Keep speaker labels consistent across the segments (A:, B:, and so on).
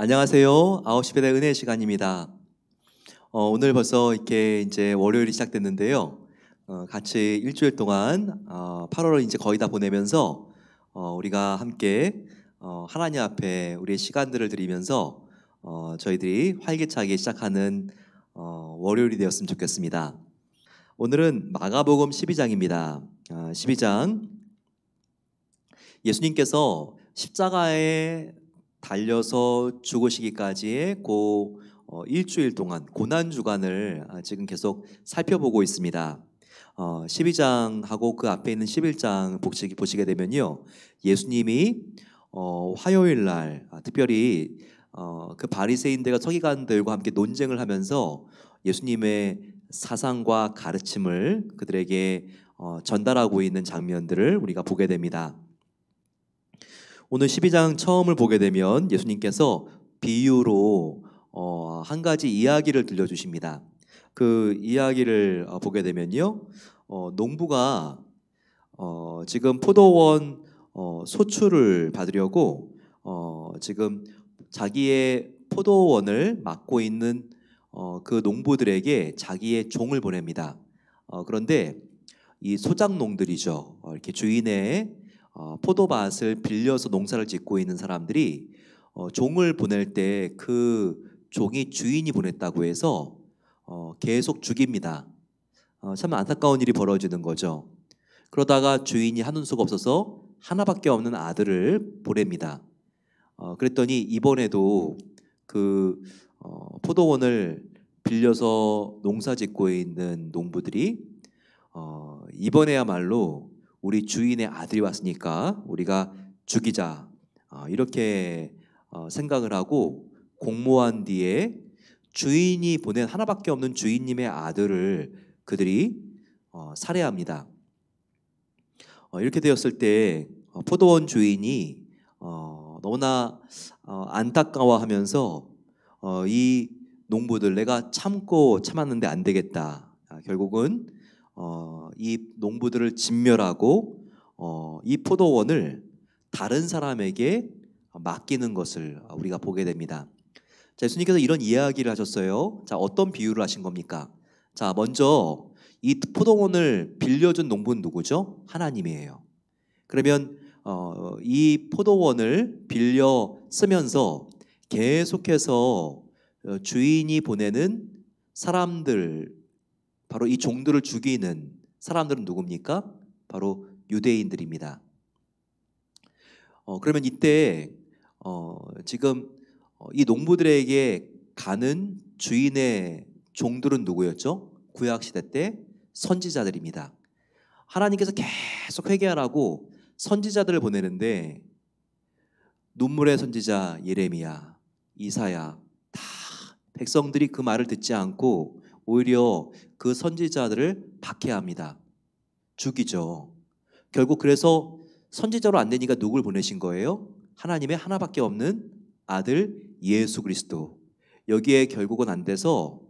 A: 안녕하세요. 9시 배달 은혜 시간입니다. 오늘 벌써 이렇게 이제 월요일이 시작됐는데요. 같이 일주일 동안 8월을 이제 거의 다 보내면서 우리가 함께 하나님 앞에 우리의 시간들을 드리면서 저희들이 활기차게 시작하는 월요일이 되었으면 좋겠습니다. 오늘은 마가복음 12장입니다. 12장 예수님께서 십자가에 달려서 죽으시기까지의 그 일주일 동안 고난 주간을 지금 계속 살펴보고 있습니다. 12장하고 그 앞에 있는 11장 보시게 되면요, 예수님이 화요일 날 특별히 그 바리새인들과 서기관들과 함께 논쟁을 하면서 예수님의 사상과 가르침을 그들에게 전달하고 있는 장면들을 우리가 보게 됩니다. 오늘 12장 처음을 보게 되면 예수님께서 비유로 한 가지 이야기를 들려주십니다. 그 이야기를 보게 되면요, 농부가 지금 포도원 소출을 받으려고 지금 자기의 포도원을 맡고 있는 그 농부들에게 자기의 종을 보냅니다. 그런데 이 소작농들이죠. 이렇게 주인의 포도밭을 빌려서 농사를 짓고 있는 사람들이 종을 보낼 때 그 종이 주인이 보냈다고 해서 계속 죽입니다. 참 안타까운 일이 벌어지는 거죠. 그러다가 주인이 하는 수가 없어서 하나밖에 없는 아들을 보냅니다. 그랬더니 이번에도 그 포도원을 빌려서 농사 짓고 있는 농부들이 이번에야말로 우리 주인의 아들이 왔으니까 우리가 죽이자, 이렇게 생각을 하고 공모한 뒤에 주인이 보낸 하나밖에 없는 주인님의 아들을 그들이 살해합니다. 이렇게 되었을 때 포도원 주인이 너무나 안타까워하면서 이 농부들, 내가 참고 참았는데 안 되겠다, 결국은 이 농부들을 진멸하고 이 포도원을 다른 사람에게 맡기는 것을 우리가 보게 됩니다. 자, 예수님께서 이런 이야기를 하셨어요. 자, 어떤 비유를 하신 겁니까? 자, 먼저 이 포도원을 빌려준 농부는 누구죠? 하나님이에요. 그러면 이 포도원을 빌려 쓰면서 계속해서 주인이 보내는 사람들, 바로 이 종들을 죽이는 사람들은 누굽니까? 바로 유대인들입니다. 그러면 이때 지금 이 농부들에게 가는 주인의 종들은 누구였죠? 구약시대 때 선지자들입니다. 하나님께서 계속 회개하라고 선지자들을 보내는데 눈물의 선지자 예레미야, 이사야, 다 백성들이 그 말을 듣지 않고 오히려 그 선지자들을 박해합니다. 죽이죠. 결국 그래서 선지자로 안 되니까 누굴 보내신 거예요? 하나님의 하나밖에 없는 아들 예수 그리스도. 여기에 결국은 안 돼서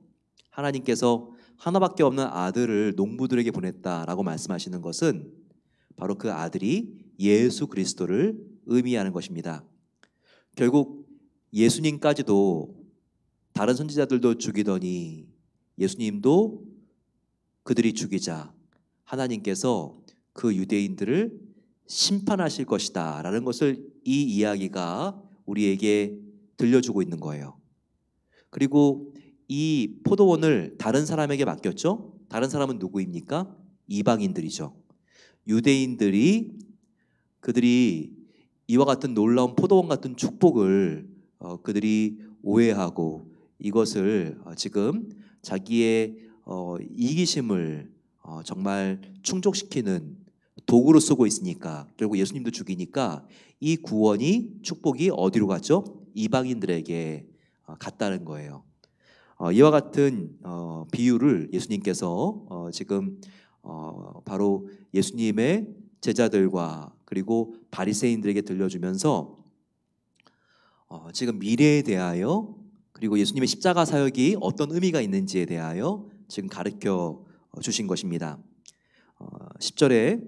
A: 하나님께서 하나밖에 없는 아들을 농부들에게 보냈다라고 말씀하시는 것은 바로 그 아들이 예수 그리스도를 의미하는 것입니다. 결국 예수님까지도 다른 선지자들도 죽이더니 예수님도 그들이 죽이자 하나님께서 그 유대인들을 심판하실 것이다 라는 것을 이 이야기가 우리에게 들려주고 있는 거예요. 그리고 이 포도원을 다른 사람에게 맡겼죠. 다른 사람은 누구입니까? 이방인들이죠. 유대인들이 그들이 이와 같은 놀라운 포도원 같은 축복을 그들이 오해하고 이것을 지금 자기의 이기심을 정말 충족시키는 도구로 쓰고 있으니까 결국 예수님도 죽이니까 이 구원이, 축복이 어디로 갔죠? 이방인들에게 갔다는 거예요. 이와 같은 비유를 예수님께서 지금 바로 예수님의 제자들과 그리고 바리새인들에게 들려주면서 지금 미래에 대하여 그리고 예수님의 십자가 사역이 어떤 의미가 있는지에 대하여 지금 가르쳐 주신 것입니다. 10절에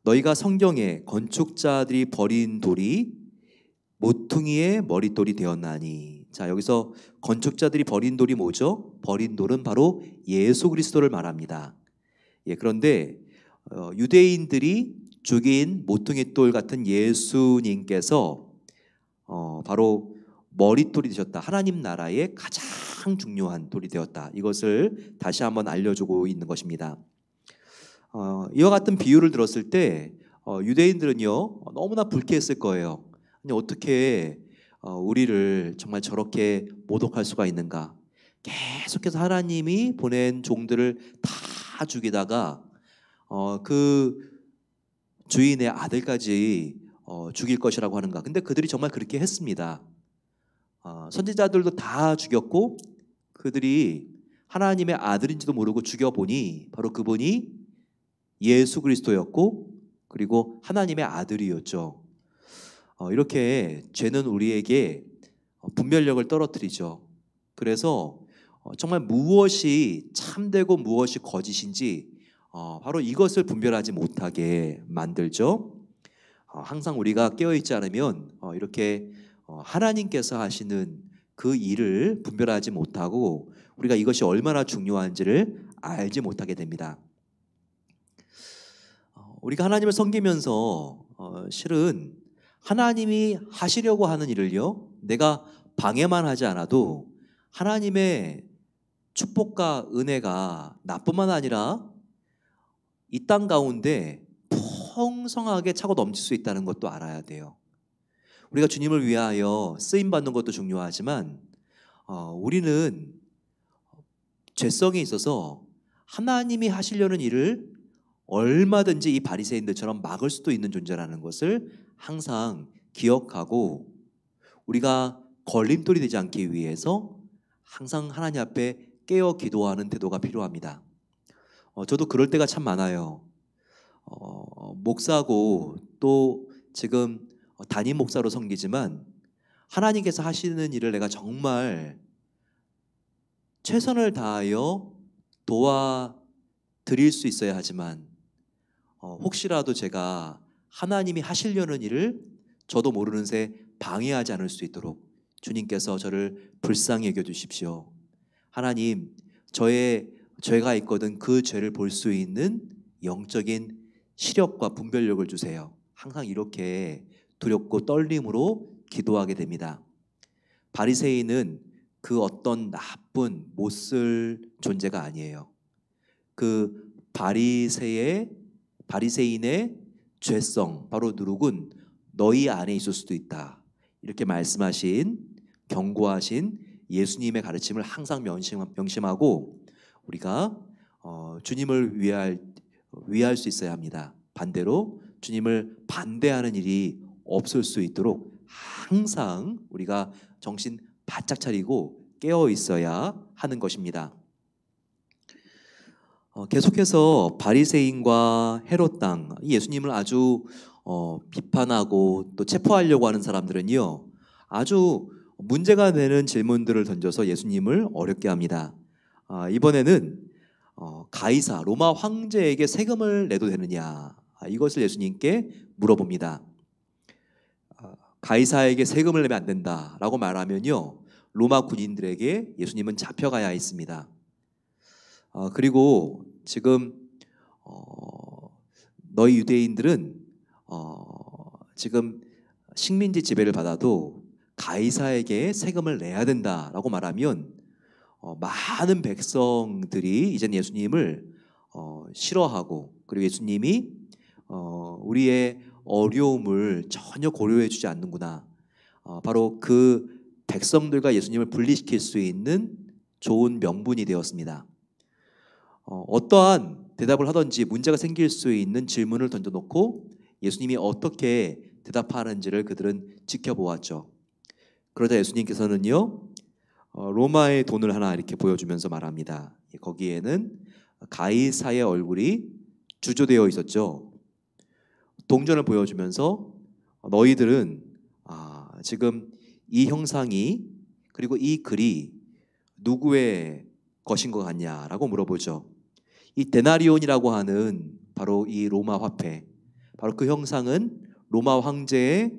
A: 너희가 성경에 건축자들이 버린 돌이 모퉁이의 머릿돌이 되었나니. 자, 여기서 건축자들이 버린 돌이 뭐죠? 버린 돌은 바로 예수 그리스도를 말합니다. 그런데 유대인들이 죽인 모퉁이돌 같은 예수님께서 바로 머릿돌이 되셨다. 하나님 나라의 가장 중요한 돌이 되었다. 이것을 다시 한번 알려주고 있는 것입니다. 이와 같은 비유를 들었을 때 유대인들은요 너무나 불쾌했을 거예요. 아니, 어떻게 우리를 정말 저렇게 모독할 수가 있는가? 계속해서 하나님이 보낸 종들을 다 죽이다가 그 주인의 아들까지 죽일 것이라고 하는가? 근데 그들이 정말 그렇게 했습니다. 선지자들도 다 죽였고 그들이 하나님의 아들인지도 모르고 죽여보니 바로 그분이 예수 그리스도였고 그리고 하나님의 아들이었죠. 이렇게 죄는 우리에게 분별력을 떨어뜨리죠. 그래서 정말 무엇이 참되고 무엇이 거짓인지 바로 이것을 분별하지 못하게 만들죠. 항상 우리가 깨어있지 않으면 이렇게 하나님께서 하시는 그 일을 분별하지 못하고 우리가 이것이 얼마나 중요한지를 알지 못하게 됩니다. 우리가 하나님을 섬기면서 실은 하나님이 하시려고 하는 일을요 내가 방해만 하지 않아도 하나님의 축복과 은혜가 나뿐만 아니라 이 땅 가운데 풍성하게 차고 넘칠 수 있다는 것도 알아야 돼요. 우리가 주님을 위하여 쓰임받는 것도 중요하지만 우리는 죄성에 있어서 하나님이 하시려는 일을 얼마든지 이 바리새인들처럼 막을 수도 있는 존재라는 것을 항상 기억하고 우리가 걸림돌이 되지 않기 위해서 항상 하나님 앞에 깨어 기도하는 태도가 필요합니다. 저도 그럴 때가 참 많아요. 목사고 또 지금 담임 목사로 섬기지만 하나님께서 하시는 일을 내가 정말 최선을 다하여 도와드릴 수 있어야 하지만 혹시라도 제가 하나님이 하시려는 일을 저도 모르는 새 방해하지 않을 수 있도록 주님께서 저를 불쌍히 여겨주십시오. 하나님, 죄가 있거든 그 죄를 볼 수 있는 영적인 시력과 분별력을 주세요. 항상 이렇게 두렵고 떨림으로 기도하게 됩니다. 바리새인은 그 어떤 나쁜 못쓸 존재가 아니에요. 그 바리새인의 죄성 바로 누룩은 너희 안에 있을 수도 있다. 이렇게 말씀하신 경고하신 예수님의 가르침을 항상 명심하고 우리가 주님을 위할 수 있어야 합니다. 반대로 주님을 반대하는 일이 없을 수 있도록 항상 우리가 정신 바짝 차리고 깨어 있어야 하는 것입니다. 계속해서 바리새인과 헤롯 땅 예수님을 아주 비판하고 또 체포하려고 하는 사람들은요 아주 문제가 되는 질문들을 던져서 예수님을 어렵게 합니다. 이번에는 가이사 로마 황제에게 세금을 내도 되느냐 이것을 예수님께 물어봅니다. 가이사에게 세금을 내면 안 된다라고 말하면요 로마 군인들에게 예수님은 잡혀가야 했습니다. 그리고 지금 너희 유대인들은 지금 식민지 지배를 받아도 가이사에게 세금을 내야 된다라고 말하면 많은 백성들이 이제 예수님을 싫어하고 그리고 예수님이 우리의 어려움을 전혀 고려해 주지 않는구나. 바로 그 백성들과 예수님을 분리시킬 수 있는 좋은 명분이 되었습니다. 어떠한 대답을 하든지 문제가 생길 수 있는 질문을 던져놓고 예수님이 어떻게 대답하는지를 그들은 지켜보았죠. 그러자 예수님께서는요 로마의 돈을 하나 이렇게 보여주면서 말합니다. 거기에는 가이사의 얼굴이 주조되어 있었죠. 동전을 보여주면서 너희들은 지금 이 형상이 그리고 이 글이 누구의 것인 것 같냐라고 물어보죠. 이 데나리온이라고 하는 바로 이 로마 화폐, 바로 그 형상은 로마 황제의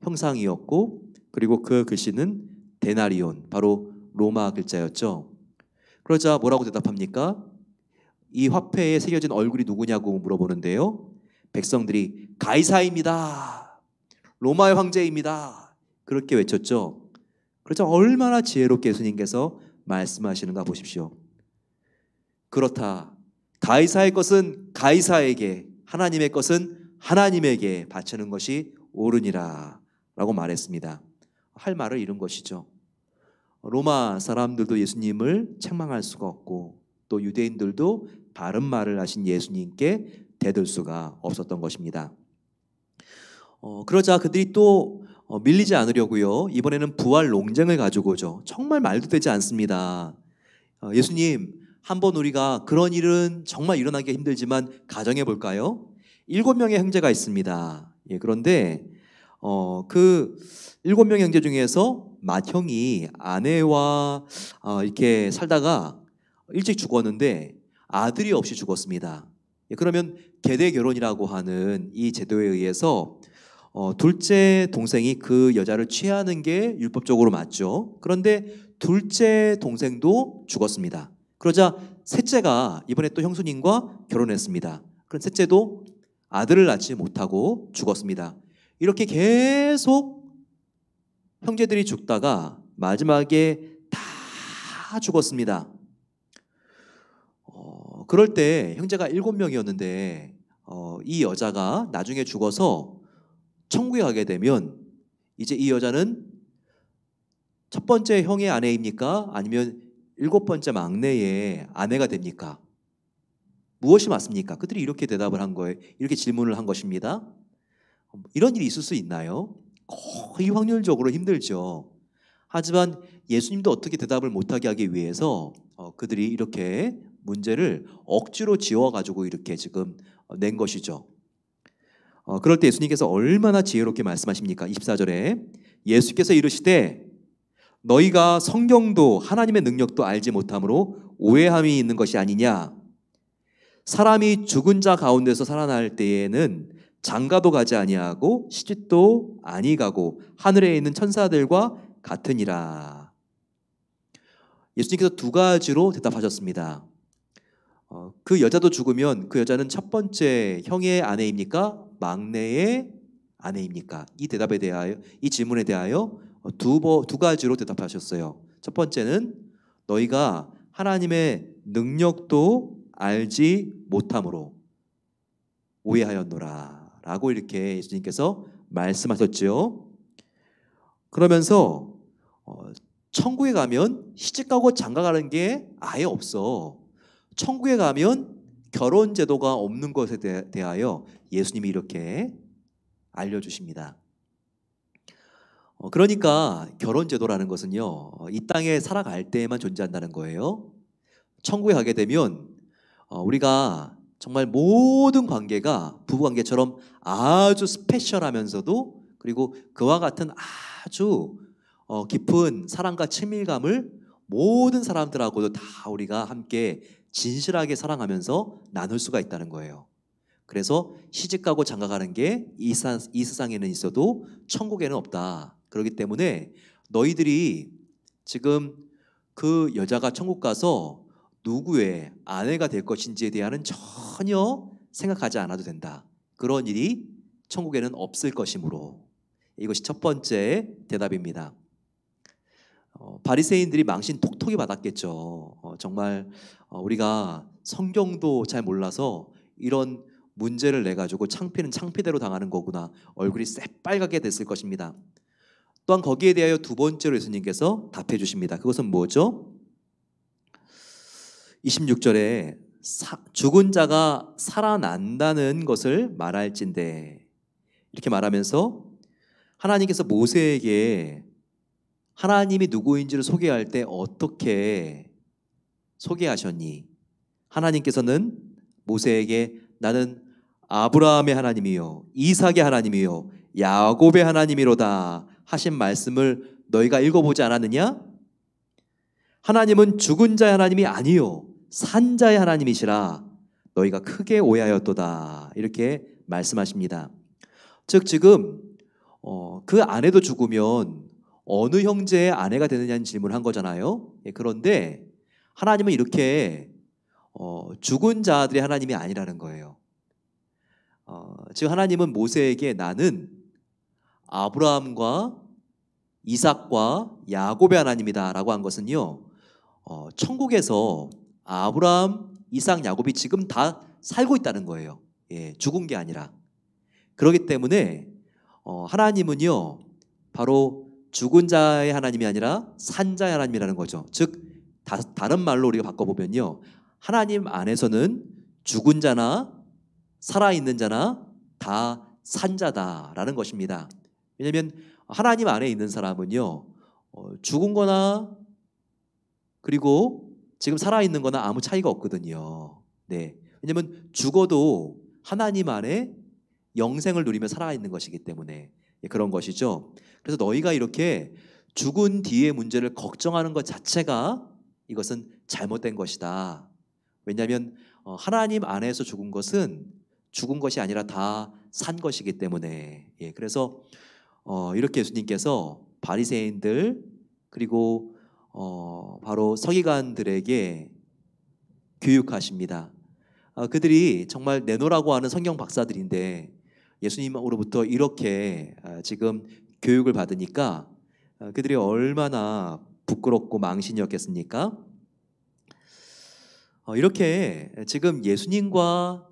A: 형상이었고, 그리고 그 글씨는 데나리온, 바로 로마 글자였죠. 그러자 뭐라고 대답합니까? 이 화폐에 새겨진 얼굴이 누구냐고 물어보는데요. 백성들이 가이사입니다. 로마의 황제입니다. 그렇게 외쳤죠. 그러자 얼마나 지혜롭게 예수님께서 말씀하시는가 보십시오. 그렇다. 가이사의 것은 가이사에게, 하나님의 것은 하나님에게 바치는 것이 옳으니라 라고 말했습니다. 할 말을 잃은 것이죠. 로마 사람들도 예수님을 책망할 수가 없고, 또 유대인들도 바른 말을 하신 예수님께 대들 수가 없었던 것입니다. 그러자 그들이 또 밀리지 않으려고요, 이번에는 부활 논쟁을 가지고 오죠. 정말 말도 되지 않습니다. 예수님, 한번 우리가 그런 일은 정말 일어나기 힘들지만 가정해 볼까요? 7명의 형제가 있습니다. 그런데 그 7명의 형제 중에서 맏형이 아내와 이렇게 살다가 일찍 죽었는데 아들이 없이 죽었습니다. 그러면 계대 결혼이라고 하는 이 제도에 의해서 둘째 동생이 그 여자를 취하는 게 율법적으로 맞죠. 그런데 둘째 동생도 죽었습니다. 그러자 셋째가 이번에 또 형수님과 결혼했습니다. 그럼 셋째도 아들을 낳지 못하고 죽었습니다. 이렇게 계속 형제들이 죽다가 마지막에 다 죽었습니다. 그럴 때 형제가 7명이었는데 이 여자가 나중에 죽어서 천국에 가게 되면 이제 이 여자는 첫 번째 형의 아내입니까? 아니면 7번째 막내의 아내가 됩니까? 무엇이 맞습니까? 그들이 이렇게 대답을 한 거예요. 이렇게 질문을 한 것입니다. 이런 일이 있을 수 있나요? 거의 확률적으로 힘들죠. 하지만 예수님도 어떻게 대답을 못하게 하기 위해서 그들이 이렇게 문제를 억지로 지어가지고 이렇게 지금 낸 것이죠. 그럴 때 예수님께서 얼마나 지혜롭게 말씀하십니까? 24절에 예수께서 이르시되 너희가 성경도 하나님의 능력도 알지 못함으로 오해함이 있는 것이 아니냐. 사람이 죽은 자 가운데서 살아날 때에는 장가도 가지 아니하고 시집도 아니 가고 하늘에 있는 천사들과 같으니라. 예수님께서 두 가지로 대답하셨습니다. 그 여자도 죽으면 그 여자는 첫 번째 형의 아내입니까? 막내의 아내입니까? 이 대답에 대하여, 이 질문에 대하여 두 가지로 대답하셨어요. 첫 번째는 너희가 하나님의 능력도 알지 못함으로 오해하였노라 라고 이렇게 예수님께서 말씀하셨죠. 그러면서 천국에 가면 시집가고 장가가는 게 아예 없어. 천국에 가면 결혼 제도가 없는 것에 대하여 예수님이 이렇게 알려주십니다. 그러니까 결혼 제도라는 것은요, 이 땅에 살아갈 때에만 존재한다는 거예요. 천국에 가게 되면 우리가 정말 모든 관계가 부부관계처럼 아주 스페셜하면서도, 그리고 그와 같은 아주 깊은 사랑과 친밀감을 모든 사람들하고도 다 우리가 함께 진실하게 사랑하면서 나눌 수가 있다는 거예요. 그래서 시집가고 장가가는 게 이 세상에는 있어도 천국에는 없다. 그렇기 때문에 너희들이 지금 그 여자가 천국 가서 누구의 아내가 될 것인지에 대한은 전혀 생각하지 않아도 된다. 그런 일이 천국에는 없을 것이므로. 이것이 첫 번째 대답입니다. 바리새인들이 망신 톡톡히 받았겠죠. 정말 우리가 성경도 잘 몰라서 이런 문제를 내가지고 창피는 창피대로 당하는 거구나. 얼굴이 새빨갛게 됐을 것입니다. 또한 거기에 대하여 두 번째로 예수님께서 답해 주십니다. 그것은 뭐죠? 26절에 죽은 자가 살아난다는 것을 말할진대, 이렇게 말하면서 하나님께서 모세에게 하나님이 누구인지를 소개할 때 어떻게 소개하셨니? 하나님께서는 모세에게 나는 아브라함의 하나님이요 이삭의 하나님이요 야곱의 하나님이로다 하신 말씀을 너희가 읽어보지 않았느냐? 하나님은 죽은 자의 하나님이 아니요 산 자의 하나님이시라 너희가 크게 오해하였도다, 이렇게 말씀하십니다. 즉 지금 그 아내도 죽으면 어느 형제의 아내가 되느냐는 질문을 한 거잖아요. 그런데 하나님은 이렇게 죽은 자들의 하나님이 아니라는 거예요. 즉 하나님은 모세에게 나는 아브라함과 이삭과 야곱의 하나님이다라고 한 것은요, 천국에서 아브라함, 이삭, 야곱이 지금 다 살고 있다는 거예요. 죽은 게 아니라. 그렇기 때문에 하나님은요, 바로 죽은 자의 하나님이 아니라 산 자의 하나님이라는 거죠. 즉 다른 말로 우리가 바꿔보면요, 하나님 안에서는 죽은 자나 살아있는 자나 다 산 자다라는 것입니다. 왜냐하면 하나님 안에 있는 사람은요, 죽은 거나 그리고 지금 살아있는 거나 아무 차이가 없거든요. 네. 왜냐하면 죽어도 하나님 안에 영생을 누리며 살아있는 것이기 때문에 그런 것이죠. 그래서 너희가 이렇게 죽은 뒤의 문제를 걱정하는 것 자체가 이것은 잘못된 것이다. 왜냐하면 하나님 안에서 죽은 것은 죽은 것이 아니라 다 산 것이기 때문에. 그래서 이렇게 예수님께서 바리새인들 그리고 바로 서기관들에게 교육하십니다. 그들이 정말 내노라고 하는 성경 박사들인데 예수님으로부터 이렇게 지금 교육을 받으니까 그들이 얼마나 부끄럽고 망신이었겠습니까? 이렇게 지금 예수님과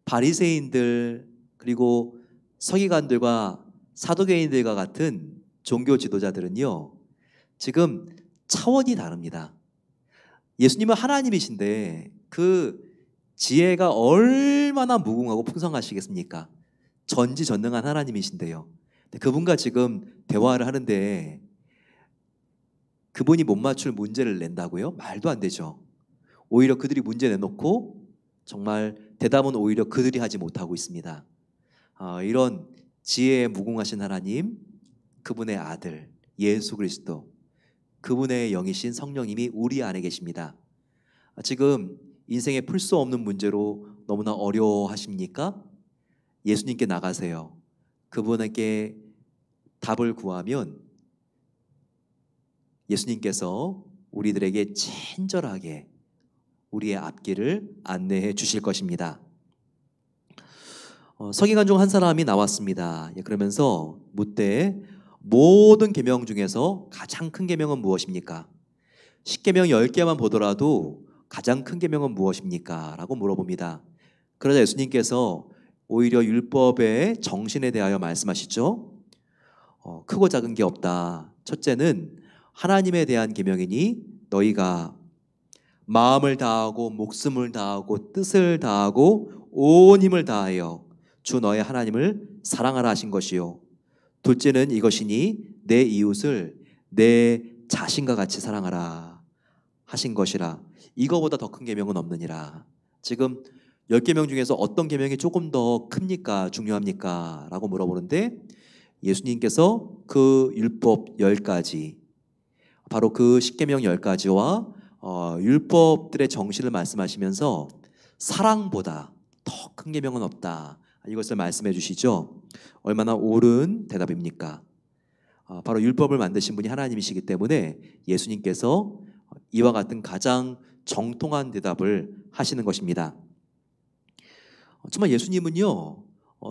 A: 바리새인들 그리고 서기관들과 사두개인들과 같은 종교 지도자들은요, 지금 차원이 다릅니다. 예수님은 하나님이신데 그 지혜가 얼마나 무궁하고 풍성하시겠습니까? 전지전능한 하나님이신데요. 그분과 지금 대화를 하는데 그분이 못 맞출 문제를 낸다고요? 말도 안 되죠. 오히려 그들이 문제 내놓고 정말 대답은 오히려 그들이 하지 못하고 있습니다. 이런 지혜에 무궁하신 하나님, 그분의 아들 예수 그리스도, 그분의 영이신 성령님이 우리 안에 계십니다. 지금 인생에 풀 수 없는 문제로 너무나 어려워하십니까? 예수님께 나가세요. 그분에게 답을 구하면 예수님께서 우리들에게 친절하게 우리의 앞길을 안내해 주실 것입니다. 서기관 중 한 사람이 나왔습니다. 그러면서 묻되 모든 계명 중에서 가장 큰 계명은 무엇입니까? 10계명 10개만 보더라도 가장 큰 계명은 무엇입니까? 라고 물어봅니다. 그러자 예수님께서 오히려 율법의 정신에 대하여 말씀하시죠. 크고 작은 게 없다. 첫째는 하나님에 대한 계명이니 너희가 마음을 다하고 목숨을 다하고 뜻을 다하고 온 힘을 다하여 주 너의 하나님을 사랑하라 하신 것이요. 둘째는 이것이니 내 이웃을 내 자신과 같이 사랑하라 하신 것이라. 이거보다 더 큰 계명은 없느니라. 지금 10계명 중에서 어떤 계명이 조금 더 큽니까? 중요합니까? 라고 물어보는데 예수님께서 그 율법 10가지, 바로 그 10계명 10가지와 율법들의 정신을 말씀하시면서 사랑보다 더 큰 계명은 없다. 이것을 말씀해 주시죠. 얼마나 옳은 대답입니까? 바로 율법을 만드신 분이 하나님이시기 때문에 예수님께서 이와 같은 가장 정통한 대답을 하시는 것입니다. 정말 예수님은요,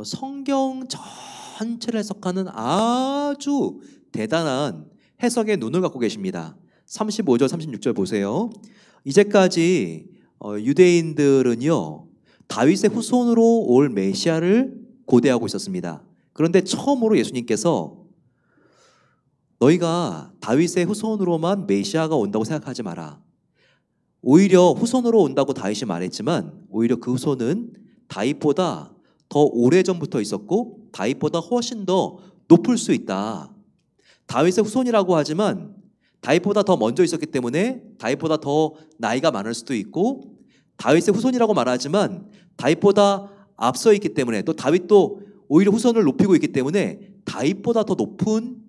A: 성경 전체를 해석하는 아주 대단한 해석의 눈을 갖고 계십니다. 35절 36절 보세요. 이제까지 유대인들은요, 다윗의 후손으로 올 메시아를 고대하고 있었습니다. 그런데 처음으로 예수님께서 너희가 다윗의 후손으로만 메시아가 온다고 생각하지 마라. 오히려 후손으로 온다고 다윗이 말했지만 오히려 그 후손은 다윗보다 더 오래전부터 있었고 다윗보다 훨씬 더 높을 수 있다. 다윗의 후손이라고 하지만 다윗보다 더 먼저 있었기 때문에 다윗보다 더 나이가 많을 수도 있고, 다윗의 후손이라고 말하지만 다윗보다 앞서 있기 때문에, 또 다윗도 오히려 후손을 높이고 있기 때문에 다윗보다 더 높은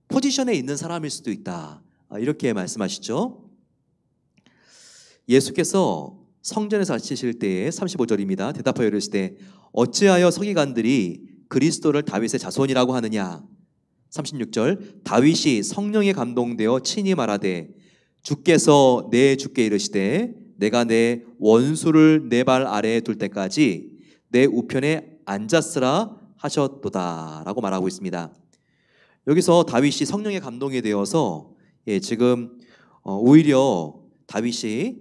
A: 포지션에 있는 사람일 수도 있다. 이렇게 말씀하시죠. 예수께서 성전에서 가르치실 때에 35절입니다. 대답하여 이르시되 어찌하여 서기관들이 그리스도를 다윗의 자손이라고 하느냐? 36절 다윗이 성령에 감동되어 친히 말하되 주께서 내 주께 이르시되 내가 내 원수를 내 발 아래에 둘 때까지 내 우편에 앉았으라 하셨도다 라고 말하고 있습니다. 여기서 다윗이 성령에 감동이 되어서 지금 오히려 다윗이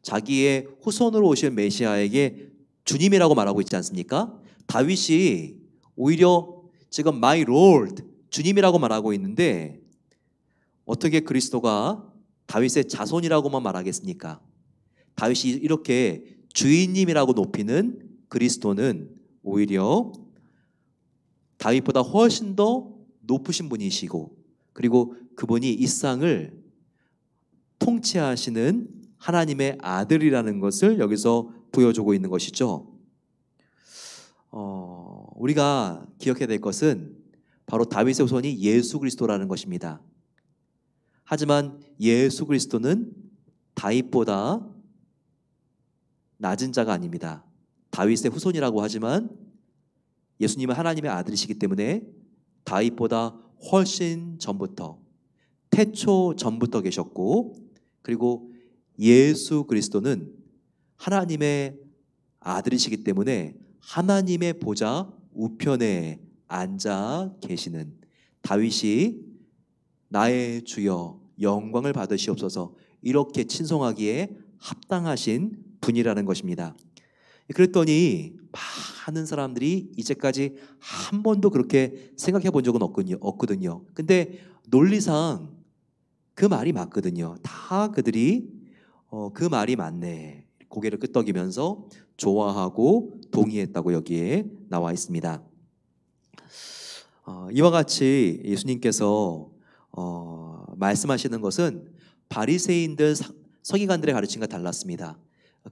A: 자기의 후손으로 오실 메시아에게 주님이라고 말하고 있지 않습니까? 다윗이 오히려 지금 My Lord 주님이라고 말하고 있는데 어떻게 그리스도가 다윗의 자손이라고만 말하겠습니까? 다윗이 이렇게 주인님이라고 높이는 그리스도는 오히려 다윗보다 훨씬 더 높으신 분이시고 그리고 그분이 이 세상을 통치하시는 하나님의 아들이라는 것을 여기서 보여주고 있는 것이죠. 우리가 기억해야 될 것은 바로 다윗의 후손이 예수 그리스도라는 것입니다. 하지만 예수 그리스도는 다윗보다 낮은 자가 아닙니다. 다윗의 후손이라고 하지만 예수님은 하나님의 아들이시기 때문에 다윗보다 훨씬 전부터 태초 전부터 계셨고 그리고 예수 그리스도는 하나님의 아들이시기 때문에 하나님의 보좌 우편에 앉아 계시는 다윗이 나의 주여 영광을 받으시옵소서 이렇게 친송하기에 합당하신 분이라는 것입니다. 그랬더니 많은 사람들이 이제까지 한 번도 그렇게 생각해 본 적은 없거든요. 근데 논리상 그 말이 맞거든요. 다 그들이 그 말이 맞네 고개를 끄덕이면서 좋아하고 동의했다고 여기에 나와 있습니다. 이와 같이 예수님께서 말씀하시는 것은 바리새인들 서기관들의 가르침과 달랐습니다.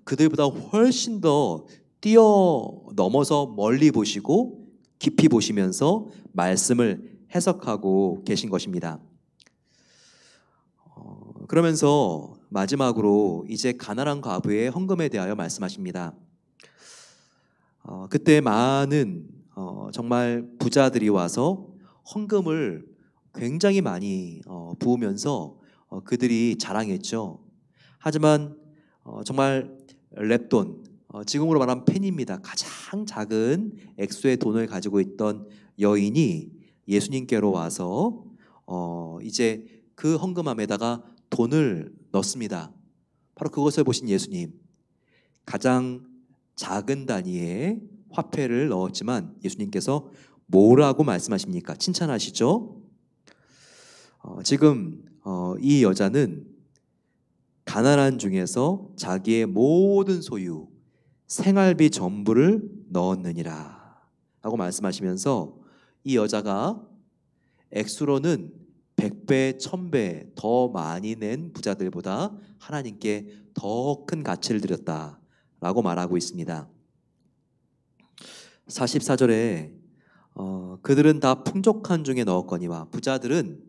A: 그들보다 훨씬 더 뛰어넘어서 멀리 보시고 깊이 보시면서 말씀을 해석하고 계신 것입니다. 그러면서 마지막으로 이제 가난한 과부의 헌금에 대하여 말씀하십니다. 그때 많은 정말 부자들이 와서 헌금을 굉장히 많이 부으면서 그들이 자랑했죠. 하지만 정말 랩돈, 지금으로 말하면 펜입니다. 가장 작은 액수의 돈을 가지고 있던 여인이 예수님께로 와서 이제 그 헌금함에다가 돈을 넣습니다. 바로 그것을 보신 예수님, 가장 작은 단위의 화폐를 넣었지만 예수님께서 뭐라고 말씀하십니까? 칭찬하시죠? 지금 이 여자는 가난한 중에서 자기의 모든 소유, 생활비 전부를 넣었느니라 라고 말씀하시면서 이 여자가 액수로는 100배, 1000배 더 많이 낸 부자들보다 하나님께 더 큰 가치를 드렸다라고 말하고 있습니다. 44절에 그들은 다 풍족한 중에 넣었거니와 부자들은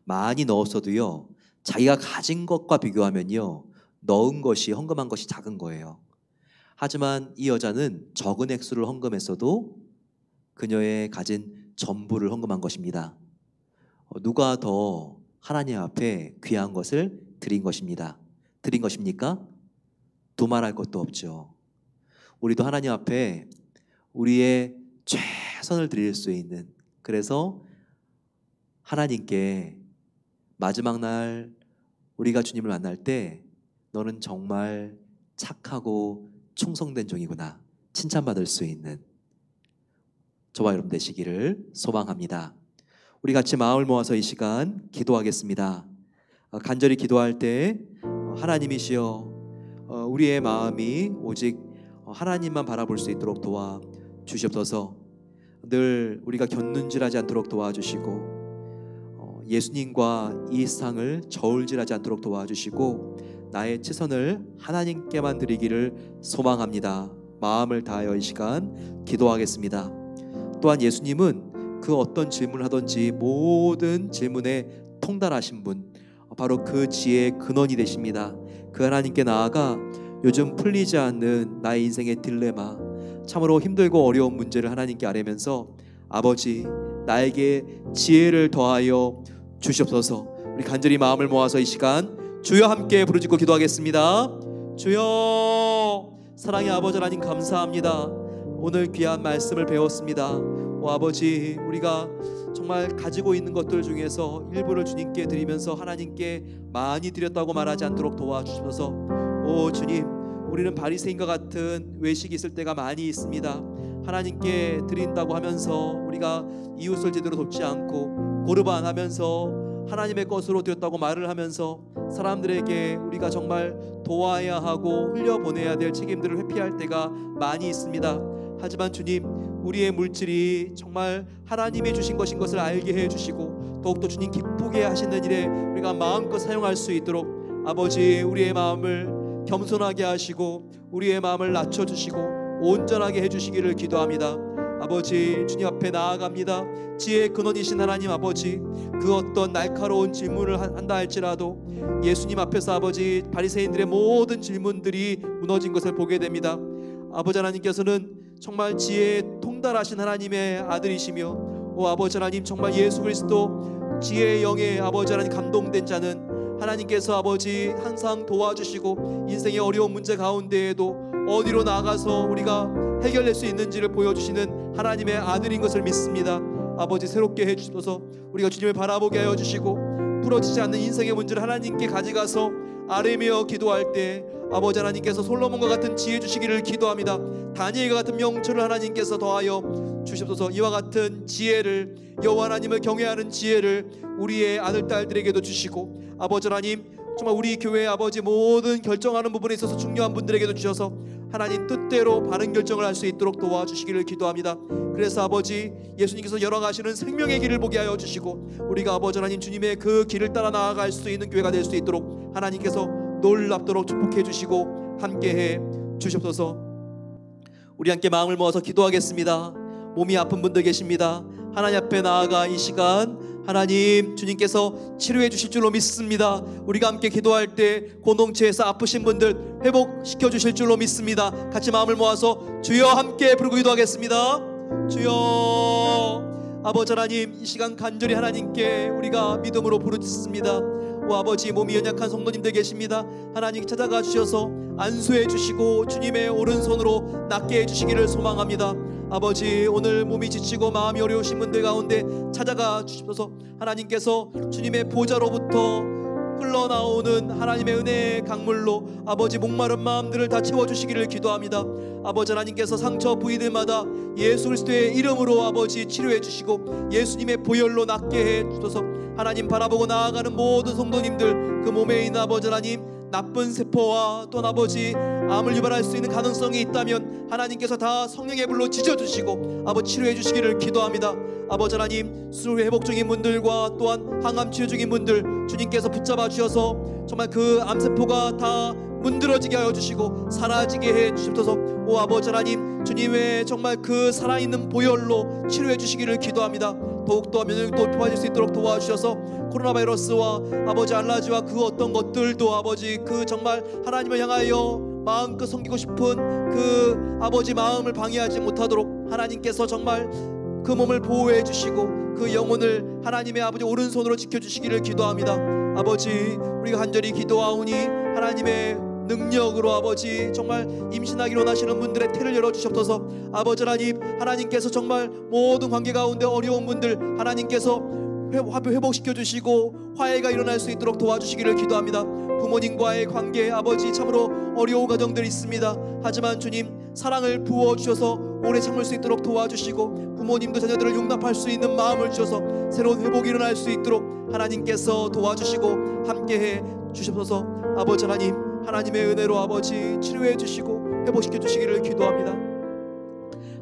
A: 많이 넣었어도요 자기가 가진 것과 비교하면요 넣은 것이 헌금한 것이 작은 거예요. 하지만 이 여자는 적은 액수를 헌금했어도 그녀의 가진 전부를 헌금한 것입니다. 누가 더 하나님 앞에 귀한 것을 드린 것입니다. 드린 것입니까? 두말할 것도 없죠. 우리도 하나님 앞에 우리의 최선을 드릴 수 있는, 그래서 하나님께 마지막 날 우리가 주님을 만날 때 너는 정말 착하고 충성된 종이구나 칭찬받을 수 있는 저와 여러분 되시기를 소망합니다. 우리 같이 마음을 모아서 이 시간 기도하겠습니다. 간절히 기도할 때 하나님이시여 우리의 마음이 오직 하나님만 바라볼 수 있도록 도와 주시옵소서. 늘 우리가 곁눈질하지 않도록 도와주시고 예수님과 이 세상을 저울질하지 않도록 도와주시고 나의 최선을 하나님께만 드리기를 소망합니다. 마음을 다하여 이 시간 기도하겠습니다. 또한 예수님은 그 어떤 질문을 하든지 모든 질문에 통달하신 분, 바로 그 지혜의 근원이 되십니다. 그 하나님께 나아가 요즘 풀리지 않는 나의 인생의 딜레마, 참으로 힘들고 어려운 문제를 하나님께 아뢰면서 아버지 나에게 지혜를 더하여 주시옵소서. 우리 간절히 마음을 모아서 이 시간 주여 함께 부르짖고 기도하겠습니다. 주여, 사랑의 아버지 하나님 감사합니다. 오늘 귀한 말씀을 배웠습니다. 오 아버지, 우리가 정말 가지고 있는 것들 중에서 일부를 주님께 드리면서 하나님께 많이 드렸다고 말하지 않도록 도와주셔서, 오 주님, 우리는 바리새인과 같은 외식이 있을 때가 많이 있습니다. 하나님께 드린다고 하면서 우리가 이웃을 제대로 돕지 않고 고르반하면서 하나님의 것으로 드렸다고 말을 하면서 사람들에게 우리가 정말 도와야 하고 흘려보내야 될 책임들을 회피할 때가 많이 있습니다. 하지만 주님, 우리의 물질이 정말 하나님이 주신 것인 것을 알게 해주시고 더욱더 주님 기쁘게 하시는 일에 우리가 마음껏 사용할 수 있도록 아버지, 우리의 마음을 겸손하게 하시고 우리의 마음을 낮춰주시고 온전하게 해주시기를 기도합니다. 아버지, 주님 앞에 나아갑니다. 지혜의 근원이신 하나님 아버지, 그 어떤 날카로운 질문을 한다 할지라도 예수님 앞에서 아버지, 바리새인들의 모든 질문들이 무너진 것을 보게 됩니다. 아버지 하나님께서는 정말 지혜에 통달하신 하나님의 아들이시며, 오 아버지 하나님, 정말 예수 그리스도 지혜의 영에 아버지 하나님 감동된 자는 하나님께서 아버지 항상 도와주시고 인생의 어려운 문제 가운데에도 어디로 나아가서 우리가 해결될 수 있는지를 보여주시는 하나님의 아들인 것을 믿습니다. 아버지, 새롭게 해주셔서 우리가 주님을 바라보게 하여 주시고 풀어지지 않는 인생의 문제를 하나님께 가져가서 아뢰며 기도할 때 아버지 하나님께서 솔로몬과 같은 지혜 주시기를 기도합니다. 다니엘과 같은 명철을 하나님께서 더하여 주시옵소서. 이와 같은 지혜를, 여호와 하나님을 경외하는 지혜를 우리의 아들 딸들에게도 주시고, 아버지 하나님, 정말 우리 교회의 아버지 모든 결정하는 부분에 있어서 중요한 분들에게도 주셔서 하나님 뜻대로 바른 결정을 할 수 있도록 도와주시기를 기도합니다. 그래서 아버지, 예수님께서 열어가시는 생명의 길을 보게 하여 주시고 우리가 아버지 하나님 주님의 그 길을 따라 나아갈 수 있는 교회가 될 수 있도록 하나님께서 놀랍도록 축복해 주시고 함께해 주시옵소서. 우리 함께 마음을 모아서 기도하겠습니다. 몸이 아픈 분들 계십니다. 하나님 앞에 나아가 이 시간 하나님 주님께서 치료해 주실 줄로 믿습니다. 우리가 함께 기도할 때 공동체에서 아프신 분들 회복시켜 주실 줄로 믿습니다. 같이 마음을 모아서 주여 함께 부르고 기도하겠습니다. 주여, 아버지 하나님, 이 시간 간절히 하나님께 우리가 믿음으로 부르짖습니다. 오 아버지, 몸이 연약한 성도님들 계십니다. 하나님 찾아가 주셔서 안수해 주시고 주님의 오른손으로 낫게 해주시기를 소망합니다. 아버지, 오늘 몸이 지치고 마음이 어려우신 분들 가운데 찾아가 주셔서 하나님께서 주님의 보좌로부터 흘러나오는 하나님의 은혜의 강물로 아버지 목마른 마음들을 다 채워주시기를 기도합니다. 아버지 하나님께서 상처 부위들마다 예수 그리스도의 이름으로 아버지 치료해 주시고 예수님의 보혈로 낫게 해 주셔서 하나님 바라보고 나아가는 모든 성도님들, 그 몸에 있는 아버지 하나님 나쁜 세포와 또 아버지 암을 유발할 수 있는 가능성이 있다면 하나님께서 다 성령의 불로 찢어주시고 아버지 치료해 주시기를 기도합니다. 아버지 하나님, 수술 회복 중인 분들과 또한 항암 치료 중인 분들 주님께서 붙잡아 주셔서 정말 그 암세포가 다 문드러지게 하여 주시고 사라지게 해 주셔서 오 아버지 하나님, 주님의 정말 그 살아있는 보혈로 치료해 주시기를 기도합니다. 더욱더 면역력도 높아질 수 있도록 도와주셔서 코로나 바이러스와 아버지 알러지와 그 어떤 것들도 아버지 그 정말 하나님을 향하여 마음껏 섬기고 싶은 그 아버지 마음을 방해하지 못하도록 하나님께서 정말 그 몸을 보호해 주시고 그 영혼을 하나님의 아버지 오른손으로 지켜주시기를 기도합니다. 아버지, 우리가 간절히 기도하오니 하나님의 능력으로 아버지 정말 임신하기로 원하시는 분들의 태를 열어주시옵소서. 아버지 하나님, 하나님께서 정말 모든 관계 가운데 어려운 분들 하나님께서 회복시켜 주시고 화해가 일어날 수 있도록 도와주시기를 기도합니다. 부모님과의 관계 아버지 참으로 어려운 가정들이 있습니다. 하지만 주님, 사랑을 부어주셔서 오래 참을 수 있도록 도와주시고 부모님도 자녀들을 용납할 수 있는 마음을 주셔서 새로운 회복이 일어날 수 있도록 하나님께서 도와주시고 함께해 주시옵소서. 아버지 하나님, 하나님의 은혜로 아버지 치료해 주시고 회복시켜 주시기를 기도합니다.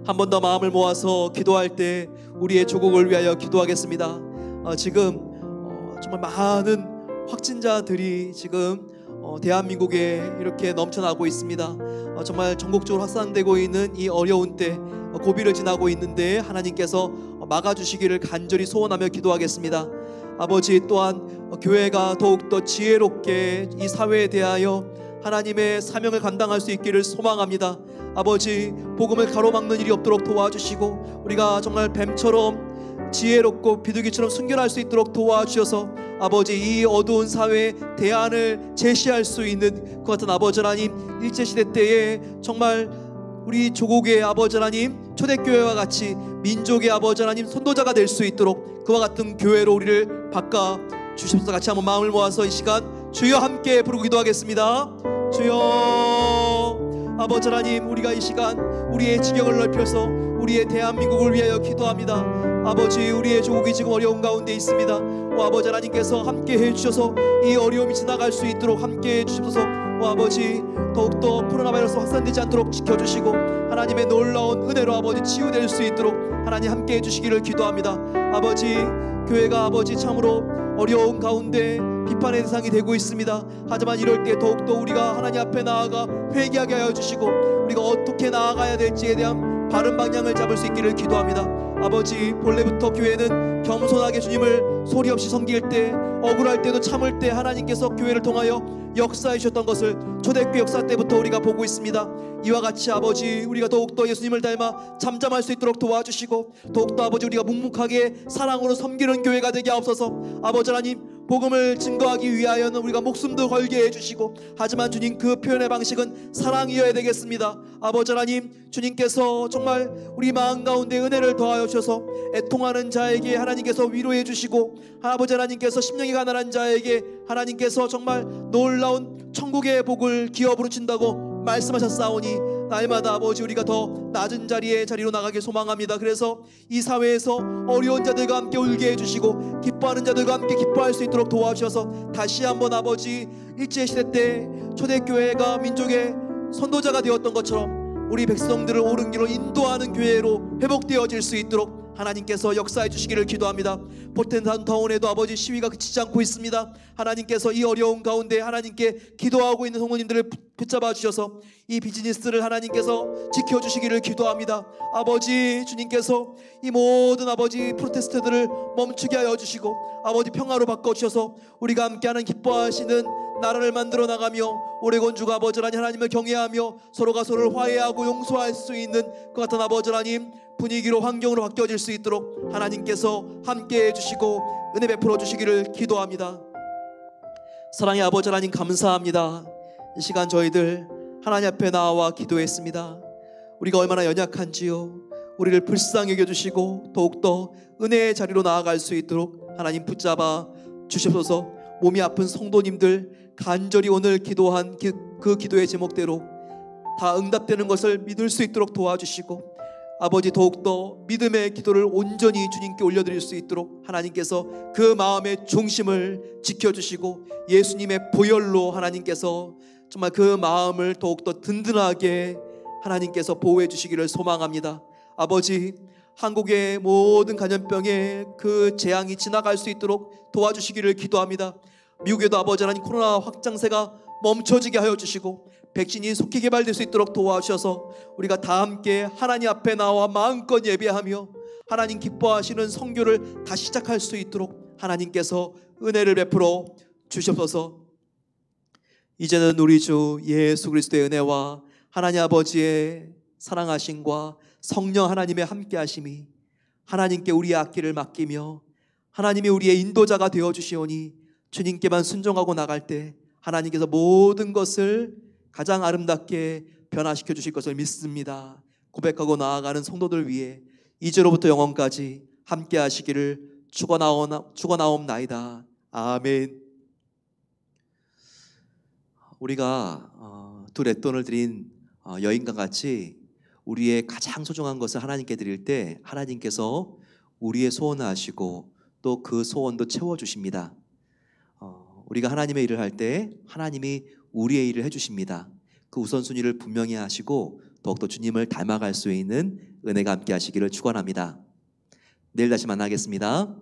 A: 한 번 더 마음을 모아서 기도할 때 우리의 조국을 위하여 기도하겠습니다. 지금 정말 많은 확진자들이 지금 대한민국에 이렇게 넘쳐나고 있습니다. 정말 전국적으로 확산되고 있는 이 어려운 때 고비를 지나고 있는데 하나님께서 막아주시기를 간절히 소원하며 기도하겠습니다. 아버지, 또한 교회가 더욱더 지혜롭게 이 사회에 대하여 하나님의 사명을 감당할 수 있기를 소망합니다.
B: 아버지 복음을 가로막는 일이 없도록 도와주시고 우리가 정말 뱀처럼 지혜롭고 비둘기처럼 순결할 수 있도록 도와주셔서 아버지 이 어두운 사회에 대안을 제시할 수 있는 그 같은 아버지 하나님, 일제시대 때에 정말 우리 조국의 아버지 하나님, 초대교회와 같이 민족의 아버지 하나님 선도자가 될 수 있도록 그와 같은 교회로 우리를 바꿔 주십시오. 같이 한번 마음을 모아서 이 시간 주여 함께 부르고 기도하겠습니다. 주여 아버지 하나님, 우리가 이 시간 우리의 지경을 넓혀서 우리의 대한민국을 위하여 기도합니다. 아버지 우리의 조국이 지금 어려운 가운데 있습니다. 아버지 하나님께서 함께 해주셔서 이 어려움이 지나갈 수 있도록 함께 해주셔서 아버지 더욱더 코로나 바이러스 확산되지 않도록 지켜주시고 하나님의 놀라운 은혜로 아버지 치유될 수 있도록 하나님 함께 해주시기를 기도합니다. 아버지 교회가 아버지 참으로 어려운 가운데 비판의 대상이 되고 있습니다. 하지만 이럴 때 더욱더 우리가 하나님 앞에 나아가 회개하게 하여 주시고 우리가 어떻게 나아가야 될지에 대한 바른 방향을 잡을 수 있기를 기도합니다. 아버지 본래부터 교회는 겸손하게 주님을 소리 없이 섬길 때, 억울할 때도 참을 때 하나님께서 교회를 통하여 역사해 주셨던 것을 초대교회 역사 때부터 우리가 보고 있습니다. 이와 같이 아버지 우리가 더욱더 예수님을 닮아 잠잠할 수 있도록 도와주시고 더욱더 아버지 우리가 묵묵하게 사랑으로 섬기는 교회가 되게 하옵소서. 아버지 하나님 복음을 증거하기 위하여는 우리가 목숨도 걸게 해주시고 하지만 주님 그 표현의 방식은 사랑이어야 되겠습니다. 아버지 하나님 주님께서 정말 우리 마음 가운데 은혜를 더하여 주셔서 애통하는 자에게 하나님께서 위로해 주시고 아버지 하나님께서 심령이 가난한 자에게 하나님께서 정말 놀라운 천국의 복을 기업으로 준다고 말씀하셨사오니 날마다 아버지 우리가 더 낮은 자리로 나가길 소망합니다. 그래서 이 사회에서 어려운 자들과 함께 울게 해주시고 기뻐하는 자들과 함께 기뻐할 수 있도록 도와주셔서 다시 한번 아버지 일제시대 때 초대교회가 민족의 선도자가 되었던 것처럼 우리 백성들을 옳은 길로 인도하는 교회로 회복되어질 수 있도록 하나님께서 역사해 주시기를 기도합니다. 포텐타운에도 아버지 시위가 그치지 않고 있습니다. 하나님께서 이 어려운 가운데 하나님께 기도하고 있는 성도님들을 붙잡아 주셔서 이 비즈니스를 하나님께서 지켜주시기를 기도합니다. 아버지 주님께서 이 모든 아버지 프로테스트들을 멈추게 하여 주시고 아버지 평화로 바꿔주셔서 우리가 함께하는 기뻐하시는 나라를 만들어 나가며 오래건 주가 아버지 하나님을 경외하며 서로가 서로를 화해하고 용서할 수 있는 그 같은 아버지 하나님 분위기로 환경으로 바뀌어질 수 있도록 하나님께서 함께해 주시고 은혜 베풀어 주시기를 기도합니다. 사랑의 아버지 하나님 감사합니다. 이 시간 저희들 하나님 앞에 나와 기도했습니다. 우리가 얼마나 연약한지요. 우리를 불쌍히 여겨주시고 더욱더 은혜의 자리로 나아갈 수 있도록 하나님 붙잡아 주시옵소서. 몸이 아픈 성도님들 간절히 오늘 기도한 그 기도의 제목대로 다 응답되는 것을 믿을 수 있도록 도와주시고 아버지 더욱더 믿음의 기도를 온전히 주님께 올려드릴 수 있도록 하나님께서 그 마음의 중심을 지켜주시고 예수님의 보혈로 하나님께서 정말 그 마음을 더욱더 든든하게 하나님께서 보호해 주시기를 소망합니다. 아버지 한국의 모든 감염병의 그 재앙이 지나갈 수 있도록 도와주시기를 기도합니다. 미국에도 아버지 하나님 코로나 확장세가 멈춰지게 하여 주시고 백신이 속히 개발될 수 있도록 도와주셔서 우리가 다 함께 하나님 앞에 나와 마음껏 예배하며 하나님 기뻐하시는 선교를 다시 시작할 수 있도록 하나님께서 은혜를 베풀어 주시옵소서. 이제는 우리 주 예수 그리스도의 은혜와 하나님 아버지의 사랑하심과 성령 하나님의 함께하심이 하나님께 우리의 악기를 맡기며 하나님이 우리의 인도자가 되어주시오니 주님께만 순종하고 나갈 때 하나님께서 모든 것을 가장 아름답게 변화시켜 주실 것을 믿습니다. 고백하고 나아가는 성도들 위해 이제로부터 영원까지 함께 하시기를 축원하옵나이다. 아멘. 우리가 두 렛돈을 드린 여인과 같이 우리의 가장 소중한 것을 하나님께 드릴 때 하나님께서 우리의 소원을 아시고 또 그 소원도 채워주십니다. 우리가 하나님의 일을 할 때 하나님이 우리의 일을 해주십니다. 그 우선순위를 분명히 하시고 더욱더 주님을 닮아갈 수 있는 은혜가 함께 하시기를 축원합니다. 내일 다시 만나겠습니다.